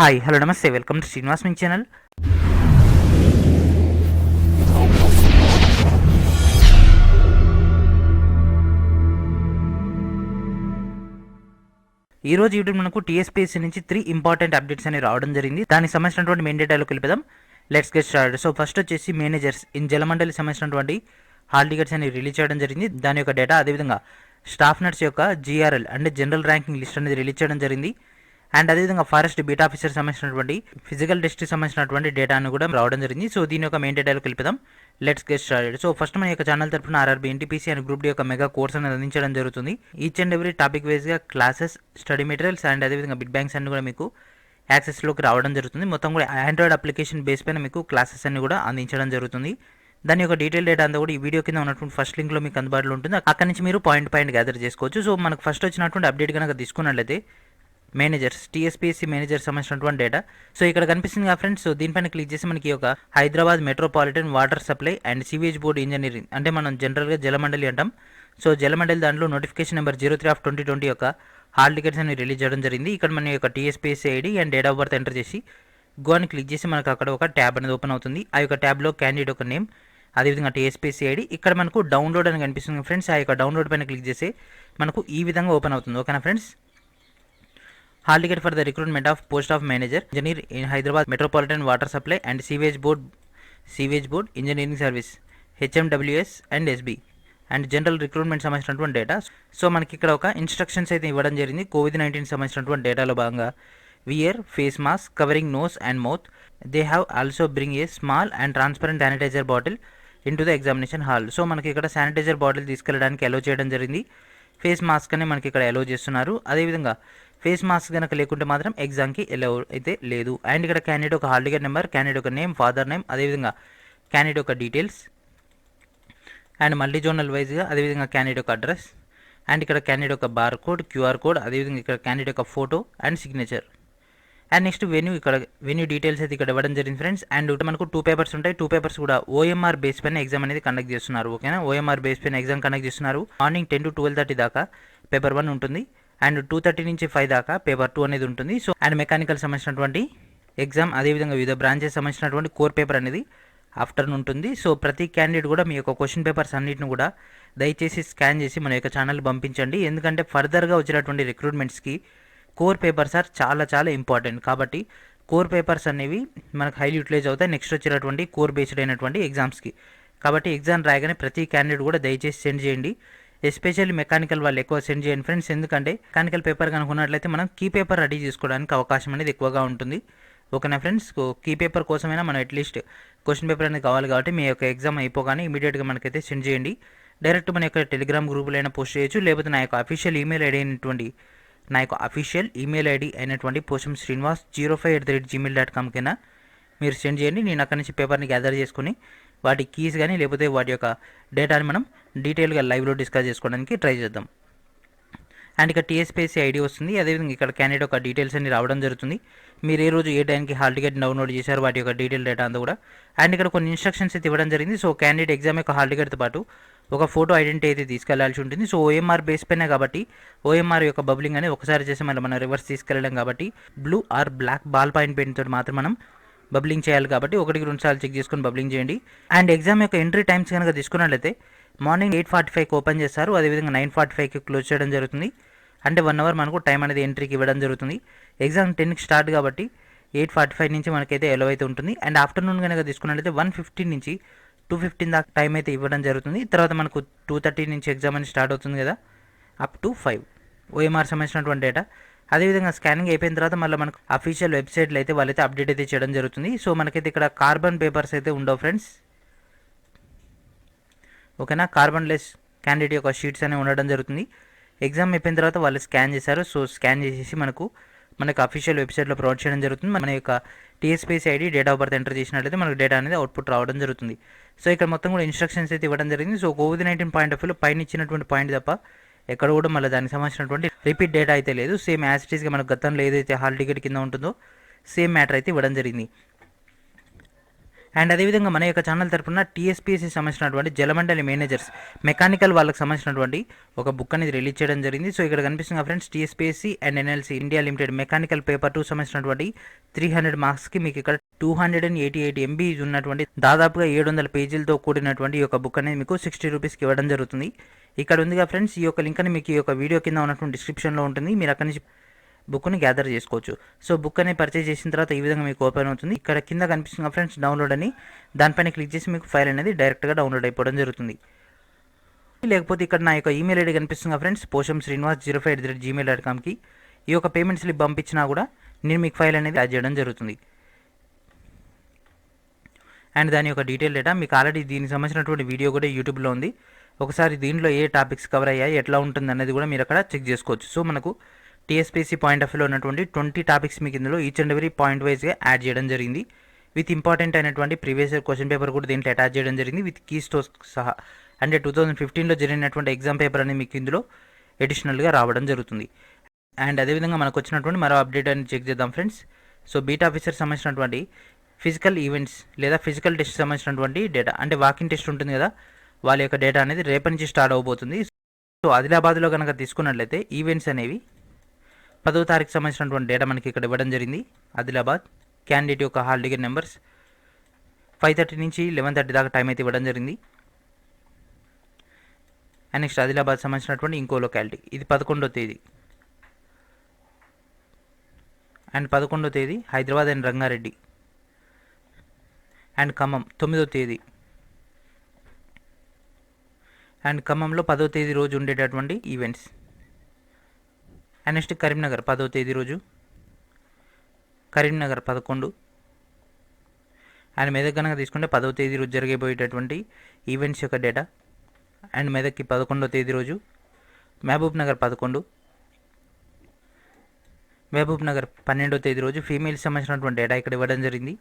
Hi hello నమస్తే welcome to Srinivas me channel. ఈ రోజు వీడియో మనకు టీఎస్పీఎస్సీ నుంచి 3 ఇంపార్టెంట్ అప్డేట్స్ అనేవి రావడం జరిగింది. దానికి సంబంధించినటువంటి మెయిన్ డేటాలోకి వెళ్ళిపోదాం. Let's get started. So first వచ్చేసి మేనేజర్స్ ఇన్ జలమండలి సంబంధించినటువంటి హాల్ టికెట్స్ అనేవి రిలీజ్ చేయడం జరిగింది. దాని యొక్క డేటా, అదేవిధంగా స్టాఫ్ నర్స్ యొక్క జీఆర్ఎల్ అంటే జనరల్ ర్యాంకింగ్ లిస్ట్ అనేది రిలీజ్ చేయడం జరిగింది. అండ్ అదేవిధంగా ఫారెస్ట్ బీట్ ఆఫీసర్ సంబంధించినటువంటి ఫిజికల్ టెస్ట్కి సంబంధించినటువంటి డేటాను కూడా రావడం జరిగింది. సో దీని యొక్క మెయిన్ డేటాలోకి వెళ్ళిపోదాం. Let's get started. So first మన యొక్క ఛానల్ తరఫున RRB NTPC and group D యొక్క మెగా కోర్స్ అనేది అందించడం జరుగుతుంది. ఈచ్ అండ్ ఎవ్రీ టాపిక్ వైజ్గా క్లాసెస్, స్టడీ మెటీరియల్స్ అండ్ అదేవిధంగా బిట్ బ్యాంక్స్ అన్ని కూడా మీకు యాక్సెస్లోకి రావడం జరుగుతుంది. మొత్తం కూడా ఆండ్రాయిడ్ అప్లికేషన్ బేస్ పైన మీకు క్లాసెస్ అన్ని కూడా అందించడం జరుగుతుంది. దాని యొక్క డీటెయిల్ డేటా అంతా కూడా ఈ వీడియో కింద ఉన్నటువంటి ఫస్ట్ లింక్లో మీకు అందుబాటులో ఉంటుంది. అక్కడ నుంచి మీరు పాయింట్ గ్యాదర్ చేసుకోవచ్చు. సో మనకు ఫస్ట్ వచ్చినటువంటి అప్డేట్ కనుక తీసుకున్నట్లయితే మేనేజర్స్ టీఎస్పీఎస్సీ మేనేజర్ సంబంధించినటువంటి డేటా. సో ఇక్కడ కనిపిస్తుంది కదా ఫ్రెండ్స్. సో దీనిపైన క్లిక్ చేసి మనకి ఒక Hyderabad metropolitan water supply and sewage board engineering అంటే మనం జనరల్గా జలమండలి అంటాం. సో జలమండలి దాంట్లో నోటిఫికేషన్ నెంబర్ 03/2020 యొక్క హాల్ టికెట్స్ అని రిలీజ్ చేయడం జరిగింది. ఇక్కడ మన యొక్క TSPSC ID and date of birth enter చేసి గో అని క్లిక్ చేసి మనకు అక్కడ ఒక ట్యాబ్ అనేది ఓపెన్ అవుతుంది. ఆ యొక్క ట్యాబ్లో క్యాండిడేట్ ఒక నేమ్, అదేవిధంగా టీఎస్పీఎస్సీ ఐడి, ఇక్కడ మనకు డౌన్లోడ్ అని కనిపిస్తుంది ఫ్రెండ్స్. ఆ యొక్క డౌన్లోడ్ పైన క్లిక్ చేసి మనకు ఈ విధంగా ఓపెన్ అవుతుంది. ఓకేనా friends. Hall ticket for the recruitment of post of manager engineer in Hyderabad metropolitan water supply and sewage board engineering service HMWS and SB and general recruitment సంబంధించినటువంటి డేటా. సో మనకి ఇక్కడ ఒక ఇన్స్ట్రక్షన్స్ అయితే ఇవ్వడం జరిగింది. కోవిడ్-19 సంబంధించినటువంటి డేటాలో భాగంగా wear face mask covering nose and mouth. They have also bring a small and transparent sanitiser bottle in to the examination hall. So మనకి ఇక్కడ శానిటైజర్ బాటిల్ తీసుకెళ్ళడానికి అలో చేయడం జరిగింది. ఫేస్ మాస్క్ అని మనకి ఇక్కడ అలో చేస్తున్నారు. అదేవిధంగా ఫేస్ మాస్క్ కనుక లేకుంటే మాత్రం ఎగ్జామ్కి అలో అయితే లేదు. అండ్ ఇక్కడ క్యాండిడేట్ ఒక హాల్ టికెట్ నెంబర్, క్యాండిడేట్ ఒక నేమ్, ఫాదర్ నేమ్, అదేవిధంగా క్యాండిడేట్ ఒక డీటెయిల్స్ అండ్ మల్టీ జోనల్ వైజ్గా అదేవిధంగా క్యాండిడేట్ ఒక అడ్రస్ అండ్ ఇక్కడ క్యాండిడేట్ ఒక బార్ కోడ్, క్యూఆర్ కోడ్, అదేవిధంగా ఇక్కడ క్యాండిడేట్ ఒక photo and signature. And next venue details అయితే ఇక్కడ ఇవ్వడం జరిగింది ఫ్రెండ్స్. అండ్ మనకు 2 పేపర్స్ ఉంటాయి. 2 పేపర్స్ కూడా ఓఎంఆర్ బేస్ పైన ఎగ్జామ్ అనేది కండక్ట్ చేస్తున్నారు. ఓకేనా, ఓఎంఆర్ బేస్ పైన ఎగ్జామ్ కండక్ట్ చేస్తున్నారు. మార్నింగ్ 10 to 12:30 దాకా పేపర్ 1 ఉంటుంది అండ్ 2:30 నుంచి 5 దాకా పేపర్ 2 అనేది ఉంటుంది. సో అండ్ మెకానికల్ సంబంధించినటువంటి ఎగ్జామ్, అదేవిధంగా వివిధ బ్రాంచెస్ సంబంధించినటువంటి కోర్ పేపర్ అనేది ఆఫ్టర్నూన్ ఉంటుంది. సో ప్రతి క్యాండిడేట్ కూడా మీ యొక్క క్వశ్చన్ పేపర్స్ అన్నిటిని కూడా దయచేసి స్కాన్ చేసి మన యొక్క ఛానల్ పంపించండి. ఎందుకంటే ఫర్దర్గా వచ్చినటువంటి రిక్రూట్మెంట్స్కి కోర్ పేపర్స్ ఆర్ చాలా ఇంపార్టెంట్. కాబట్టి కోర్ పేపర్స్ అనేవి మనకు హైలీ యూటిలైజ్ అవుతాయి నెక్స్ట్ వచ్చేటటువంటి కోర్ బేస్డ్ అయినటువంటి ఎగ్జామ్స్కి. కాబట్టి ఎగ్జామ్ రాయగానే ప్రతి క్యాండిడేట్ కూడా దయచేసి సెండ్ చేయండి. ఎస్పెషల్లీ మెకానికల్ వాళ్ళు ఎక్కువ సెండ్ చేయండి ఫ్రెండ్స్. ఎందుకంటే మెకానికల్ పేపర్ కనుక ఉన్నట్లయితే మనం కీ పేపర్ రెడీ చేసుకోవడానికి అవకాశం అనేది ఎక్కువగా ఉంటుంది. ఓకేనా ఫ్రెండ్స్. కీ పేపర్ కోసమైనా మనం అట్లీస్ట్ క్వశ్చన్ పేపర్ అనేది కావాలి. కాబట్టి మీ యొక్క ఎగ్జామ్ అయిపోగానే ఇమీడియట్గా మనకైతే సెండ్ చేయండి. డైరెక్ట్ మన యొక్క టెలిగ్రామ్ గ్రూపులో అయినా పోస్ట్ చేయొచ్చు, లేకపోతే నా యొక్క అఫీషియల్ ఈమెయిల్ ఐడి అయినటువంటి పోషం శ్రీనివాస్ 05@gmail.com కైనా మీరు సెండ్ చేయండి. నేను అక్కడి నుంచి పేపర్ని గ్యాదర్ చేసుకుని వాటి కీస్ కానీ లేకపోతే వాటి యొక్క డేటాని మనం డీటెయిల్గా లైవ్లో డిస్కస్ చేసుకోవడానికి ట్రై చేద్దాం. అండ్ ఇక్కడ టీఎస్పీఎస్సీ ఐడి వస్తుంది, అదేవిధంగా ఇక్కడ క్యాండిడేట్ యొక్క డీటెయిల్స్ అన్ని రావడం జరుగుతుంది. మీరు ఏ రోజు ఏ టైంకి హాల్ టికెట్ డౌన్లోడ్ చేశారు వాటి యొక్క డీటెయిల్ డేటా అంతా కూడా. అండ్ ఇక్కడ కొన్ని ఇన్స్ట్రక్షన్స్ అయితే ఇవ్వడం జరిగింది. సో క్యాండిడేట్ ఎగ్జామ్ యొక్క హాల్ టికెట్తో పాటు ఒక ఫోటో ఐడెంటిటీ అయితే తీసుకెళ్లాల్సి ఉంటుంది. సో ఓఎంఆర్ బేస్ పైన కాబట్టి ఓఎంఆర్ యొక్క బబ్లింగ్ అనేది ఒకసారి చేసి మళ్ళీ మనం రివర్స్ తీసుకెళ్ళడం కాబట్టి blue or black ballpoint pen తోటి మాత్రం మనం బబ్లింగ్ చేయాలి. కాబట్టి 1-2 సార్లు చెక్ చేసుకొని బబ్లింగ్ చేయండి. అండ్ ఎగ్జామ్ యొక్క ఎంట్రీ టైమ్స్ కనుక తీసుకున్నట్లయితే మార్నింగ్ 8:45కి ఓపెన్ చేస్తారు, అదేవిధంగా 9:45కి క్లోజ్ చేయడం జరుగుతుంది. అంటే 1 అవర్ మనకు టైం అనేది ఎంట్రీకి ఇవ్వడం జరుగుతుంది. ఎగ్జామ్ 10కి స్టార్ట్ కాబట్టి 8:45 నుంచి మనకైతే ఎలో అయితే ఉంటుంది. అండ్ ఆఫ్టర్నూన్ కనుక తీసుకున్నట్లయితే 1:15 నుంచి 2:15 దాకా టైం అయితే ఇవ్వడం జరుగుతుంది. తర్వాత మనకు 2:30 నుంచి ఎగ్జామ్ అనేది స్టార్ట్ అవుతుంది కదా, అప్ టు 5 ఓఎంఆర్ సంబంధించినటువంటి డేటా. అదేవిధంగా స్కానింగ్ అయిపోయిన తర్వాత మళ్ళీ మనకు అఫీషియల్ వెబ్సైట్లో అయితే వాళ్ళైతే అప్డేట్ అయితే చేయడం జరుగుతుంది. సో మనకైతే ఇక్కడ కార్బన్ పేపర్స్ అయితే ఉండవు ఫ్రెండ్స్. ఓకేనా, కార్బన్ లెస్ క్యాండిడేట్ యొక్క షీట్స్ అనేవి ఉండడం జరుగుతుంది. ఎగ్జామ్ అయిపోయిన తర్వాత వాళ్ళు స్కాన్ చేశారు. సో స్కాన్ చేసేసి మనకు అఫీషియల్ వెబ్సైట్లో ప్రొవైడ్ చేయడం జరుగుతుంది. మన యొక్క TSPSC ID date of birth enter చేసినట్లయితే మనకు డేటా అనేది అవుట్పుట్ రావడం జరుగుతుంది. సో ఇక్కడ మొత్తం కూడా ఇన్స్ట్రక్షన్స్ అయితే ఇవ్వడం జరిగింది. సో కోవిడ్-19 పాయింట్ ఆఫ్ వ్యూలో పైన ఇచ్చినటువంటి పాయింట్ తప్ప ఎక్కడ కూడా మళ్ళీ దానికి సంబంధించినటువంటి రిపీట్ డేటా అయితే లేదు. సేమ్ యాజ్ ఇట్ ఈస్గా మనకు గతంలో ఏదైతే హాల్ టికెట్ కింద ఉంటుందో సేమ్ మ్యాటర్ అయితే ఇవ్వడం జరిగింది. అండ్ అదేవిధంగా మన యొక్క ఛానల్ తరపున టీఎస్పీఎస్సీ సంబంధించినటువంటి జలమండలి మేనేజర్స్ మెకానికల్ వాళ్ళకి సంబంధించినటువంటి ఒక బుక్ అనేది రిలీజ్ చేయడం జరిగింది. సో ఇక్కడ కనిపిస్తుంది friends, TSPSC and NLC India limited mechanical paper 2 సంబంధించినటువంటి 300 మార్క్స్కి మీకు ఇక్కడ 288 MB ఉన్నటువంటి దాదాపుగా 700 పేజీలతో కూడినటువంటి ఈ యొక్క బుక్ అనేది మీకు 60 రూపీస్కి ఇవ్వడం జరుగుతుంది. ఇక్కడ ఉందిగా ఫ్రెండ్స్, ఈ యొక్క లింక్ అని మీకు ఈ యొక్క వీడియో కింద ఉన్నటువంటి డిస్క్రిప్షన్లో ఉంటుంది. మీరు అక్కడి నుంచి బుక్ని గ్యాదర్ చేసుకోవచ్చు. సో బుక్ అనేది పర్చేజ్ చేసిన తర్వాత ఈ విధంగా మీకు ఓపెన్ అవుతుంది. ఇక్కడ కింద కనిపిస్తుంది ఫ్రెండ్స్ డౌన్లోడ్ అని, దానిపైన క్లిక్ చేసి మీకు ఫైల్ అనేది డైరెక్ట్గా డౌన్లోడ్ అయిపోవడం జరుగుతుంది. లేకపోతే ఇక్కడ నా యొక్క ఈమెయిల్ ఐడి కనిపిస్తుంది ఫ్రెండ్స్, poshamsrinivas05@gmail.comకి ఈ యొక్క పేమెంట్ స్లిప్ పంపించినా కూడా నేను మీకు ఫైల్ అనేది యాడ్ చేయడం జరుగుతుంది. అండ్ దాని యొక్క డీటెయిల్ డేటా మీకు ఆల్రెడీ దీనికి సంబంధించినటువంటి వీడియో కూడా యూట్యూబ్లో ఉంది. ఒకసారి దీంట్లో ఏ టాపిక్స్ కవర్ అయ్యాయి, ఎట్లా ఉంటుంది అనేది కూడా మీరు అక్కడ చెక్ చేసుకోవచ్చు. సో మనకు టీఎస్పీఎస్సీ పాయింట్ ఆఫ్ వ్యూలో ఉన్నటువంటి 20 టాపిక్స్ మీకు ఇందులో ఈచ్ అండ్ ఎవరీ పాయింట్ వైజ్గా యాడ్ చేయడం జరిగింది. విత్ ఇంపార్టెంట్ అయినటువంటి ప్రీవియస్ ఇయర్ క్వశ్చన్ పేపర్ కూడా దీంట్లో అటాచ్ చేయడం జరిగింది విత్ కీ స్టోర్స్ సహా. అంటే 2015లో జరిగినటువంటి ఎగ్జామ్ పేపర్ అనేది మీకు ఇందులో అడిషనల్గా రావడం జరుగుతుంది. అండ్ అదేవిధంగా మనకు వచ్చినటువంటి మరో అప్డేట్ అని చెక్ చేద్దాం ఫ్రెండ్స్. సో బీట్ ఆఫీసర్ సంబంధించినటువంటి ఫిజికల్ ఈవెంట్స్ లేదా ఫిజికల్ టెస్ట్ సంబంధించినటువంటి డేటా, అంటే వాకింగ్ టెస్ట్ ఉంటుంది కదా, వాళ్ళ యొక్క డేటా అనేది రేపటి నుంచి స్టార్ట్ అవబోతుంది. సో ఆదిలాబాద్లో కనుక తీసుకున్నట్లయితే ఈవెంట్స్ అనేవి 10వ తారీఖు సంబంధించినటువంటి డేటా మనకి ఇక్కడ ఇవ్వడం జరిగింది. ఆదిలాబాద్ క్యాండిడేట్ యొక్క హాల్ టికెట్ నెంబర్స్ 5:30 నుంచి 11:30 దాకా టైం అయితే ఇవ్వడం జరిగింది. అండ్ నెక్స్ట్ ఆదిలాబాద్ సంబంధించినటువంటి ఇంకో లొకాలిటీ, ఇది 11వ తేదీ. అండ్ 11వ తేదీ హైదరాబాద్ అండ్ రంగారెడ్డి. అండ్ ఖమ్మం 9వ తేదీ. అండ్ ఖమ్మంలో 10వ తేదీ రోజు ఉండేటటువంటి ఈవెంట్స్. అండ్ నెక్స్ట్ కరీంనగర్ 10వ తేదీ రోజు, కరీంనగర్ 11. అండ్ మెదక్ కనుక తీసుకుంటే 10వ తేదీ రోజు జరిగిపోయేటటువంటి ఈవెంట్స్ యొక్క డేటా. అండ్ మెదక్కి 11వ తేదీ రోజు. మహబూబ్ నగర్ 11. మహబూబ్ నగర్ 12వ తేదీ రోజు ఫీమేల్స్ సంబంధించినటువంటి డేటా ఇక్కడ ఇవ్వడం జరిగింది.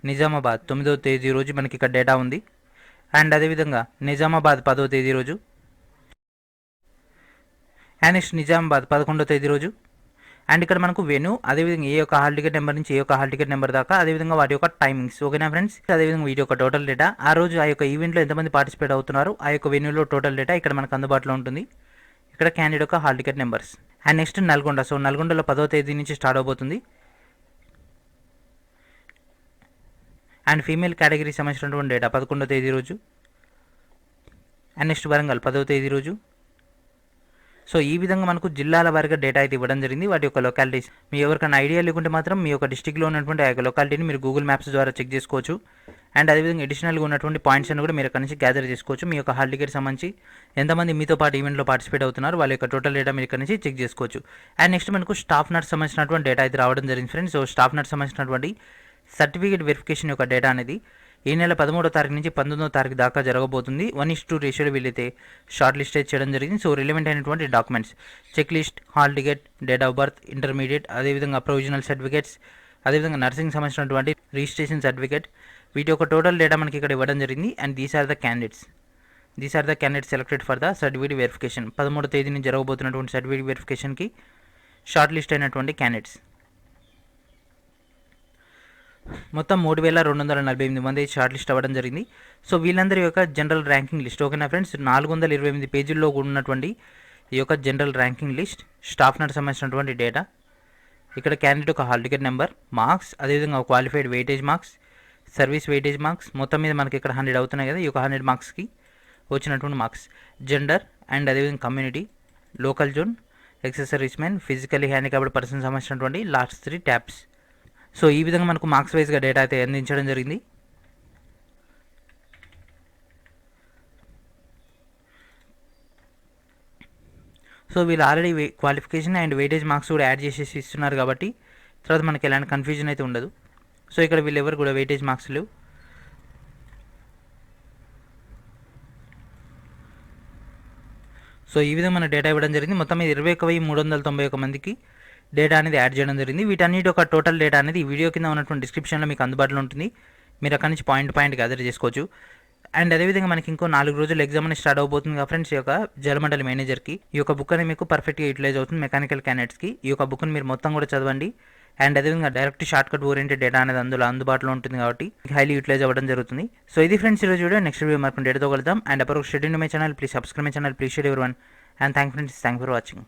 నిజామాబాద్ 9వ తేదీ రోజు మనకి ఇక్కడ డేటా ఉంది. అండ్ అదేవిధంగా నిజామాబాద్ 10వ తేదీ రోజు. అండ్ నెక్స్ట్ నిజామాబాద్ 11వ తేదీ రోజు. అండ్ ఇక్కడ మనకు వెన్యూ, అదేవిధంగా ఏ యొక్క హాల్ టికెట్ నెంబర్ నుంచి ఏ యొక్క హాల్ టికెట్ నెంబర్ దాకా, అదేవిధంగా వాటి యొక్క టైమింగ్స్. ఓకేనా ఫ్రెండ్స్, అదేవిధంగా వీటి యొక్క టోటల్ డేటా, ఆ రోజు ఆ యొక్క ఈవెంట్లో ఎంతమంది పార్టిసిపేట్ అవుతున్నారు, ఆ యొక్క వెన్యూలో టోటల్ డేటా ఇక్కడ మనకు అందుబాటులో ఉంటుంది. ఇక్కడ క్యాండిడేట్ యొక్క hall ticket numbers. And next Nalgonda. So నల్గొండలో 10వ తేదీ నుంచి స్టార్ట్ అవబోతుంది. అండ్ ఫీమేల్ కేటగిరీ సంబంధించినటువంటి డేటా 11వ తేదీ రోజు. అండ్ నెక్స్ట్ వరంగల్ 10వ తేదీ రోజు. సో ఈ విధంగా మనకు జిల్లాల వారిగా డేటా అయితే ఇవ్వడం జరిగింది, వాటి యొక్క లొకాలిటీస్. మీ ఎవరికైనా ఐడియా లేకుంటే మాత్రం మీ యొక్క డిస్టిక్లో ఉన్నటువంటి ఆ యొక్క లొకాలిటీని మీరు గూగుల్ మ్యాప్స్ ద్వారా చెక్ చేసుకోవచ్చు. అండ్ అదేవిధంగా అడిషనల్గా ఉన్నటువంటి పాయింట్స్ అని కూడా మీరు అక్కడ నుంచి గ్యాదర్ చేసుకోవచ్చు. మీ యొక్క హాల్ టికెట్ సంబంధించి ఎంతమంది మీతో పాటు ఈవెంట్లో పార్టిసిపేట్ అవుతున్నారు, వాళ్ళ యొక్క టోటల్ డేటా మీరు ఇక్కడ నుంచి చెక్ చేసుకోవచ్చు. అండ్ నెక్స్ట్ మనకు స్టాఫ్ నర్స్ సంబంధించినటువంటి డేటా అయితే రావడం జరిగింది ఫ్రెండ్స్. సో స్టాఫ్ నర్స్ సంబంధించినటువంటి సర్టిఫికేట్ వెరిఫికేషన్ యొక్క డేటా అనేది ఈ నెల 13వ తారీఖు నుంచి 19వ తారీఖు దాకా జరగబోతుంది. 1:2 రేషియోలో వీళ్ళైతే షార్ట్ లిస్ట్ అయితే చేయడం జరిగింది. సో రిలవెంట్ అయినటువంటి documents, check list, hall ticket, date of birth, intermediate, అదేవిధంగా ప్రొవిజనల్ సర్టిఫికేట్స్, అదేవిధంగా నర్సింగ్ సంబంధించినటువంటి రిజిస్ట్రేషన్ సర్టిఫికేట్, వీటి యొక్క టోటల్ డేటా మనకి ఇక్కడ ఇవ్వడం జరిగింది. And these are the candidates selected for the certificate verification. 13వ తేదీ నుంచి జరగబోతున్నటువంటి సర్టిఫికేట్ వెరిఫికేషన్కి షార్ట్ లిస్ట్ అయినటువంటి క్యాండిడేట్స్ మొత్తం 3,248 మంది షార్ట్ లిస్ట్ అవ్వడం జరిగింది. సో వీళ్ళందరి యొక్క జనరల్ ర్యాంకింగ్ లిస్ట్. ఓకేనా ఫ్రెండ్స్, 428 పేజీల్లో ఉన్నటువంటి ఈ యొక్క general ranking list, staff nurse సంబంధించినటువంటి డేటా, ఇక్కడ క్యాండిడేట్ ఒక హాల్ టికెట్ నెంబర్, మార్క్స్, అదేవిధంగా qualified weightage marks, service weightage marks, మొత్తం మీద మనకి ఇక్కడ 100 అవుతున్నాయి కదా, ఈ యొక్క 100 మార్క్స్కి వచ్చినటువంటి మార్క్స్, జెండర్ అండ్ అదేవిధంగా community, local zone, accessories men, physically handicapped person సంబంధించినటువంటి లాస్ట్ 3 ట్యాబ్స్. సో ఈ విధంగా మనకు మార్క్స్ వైజ్గా డేటా అయితే అందించడం జరిగింది. సో వీళ్ళు already qualification and weightage marks కూడా యాడ్ చేసేసి ఇస్తున్నారు కాబట్టి తర్వాత మనకి ఎలాంటి కన్ఫ్యూజన్ అయితే ఉండదు. సో ఇక్కడ వీళ్ళు ఎవరు కూడా వెయిటేజ్ మార్క్స్ లేవు. సో ఈ విధంగా మన డేటా ఇవ్వడం జరిగింది. మొత్తం మీద 21,391 మందికి డేటా అనేది యాడ్ చేయడం జరిగింది. వీటన్నిటి ఒక టోటల్ డేటా అనేది ఈ వీడియో కింద ఉన్నటువంటి డిస్క్రిప్షన్లో మీకు అందుబాటులో ఉంటుంది. మీరు అక్కడి నుంచి పాయింట్ గ్యాదర్ చేసుకోవచ్చు. అండ్ అదేవిధంగా మనకి ఇంకో 4 రోజులు ఎగ్జామ్ అనేది స్టార్ట్ అవబోతుంది కదా ఫ్రెండ్స్. ఈ యొక్క జలమండలి మేనేజర్కి ఈ యొక్క బుక్ అనేది మీకు పర్ఫెక్ట్గా యూటిలైజ్ అవుతుంది మెకానికల్ క్యాండిడేట్స్కి. ఈ యొక్క బుక్ని మీరు మొత్తం కూడా చదవండి. అండ్ అదేవిధంగా direct short cut oriented data అనేది అందులో అందుబాటులో ఉంటుంది కాబట్టి హైలీ యూటిలైజ్ అవ్వడం జరుగుతుంది. సో ఇది ఫ్రెండ్స్ ఈరోజు వీడియో. నెక్స్ట్ వీడియో మనకు డేటాతో కలుద్దాం. అండ్ అప్పుడు study my channel, please subscribe my channel, please share everyone. And thank for watching.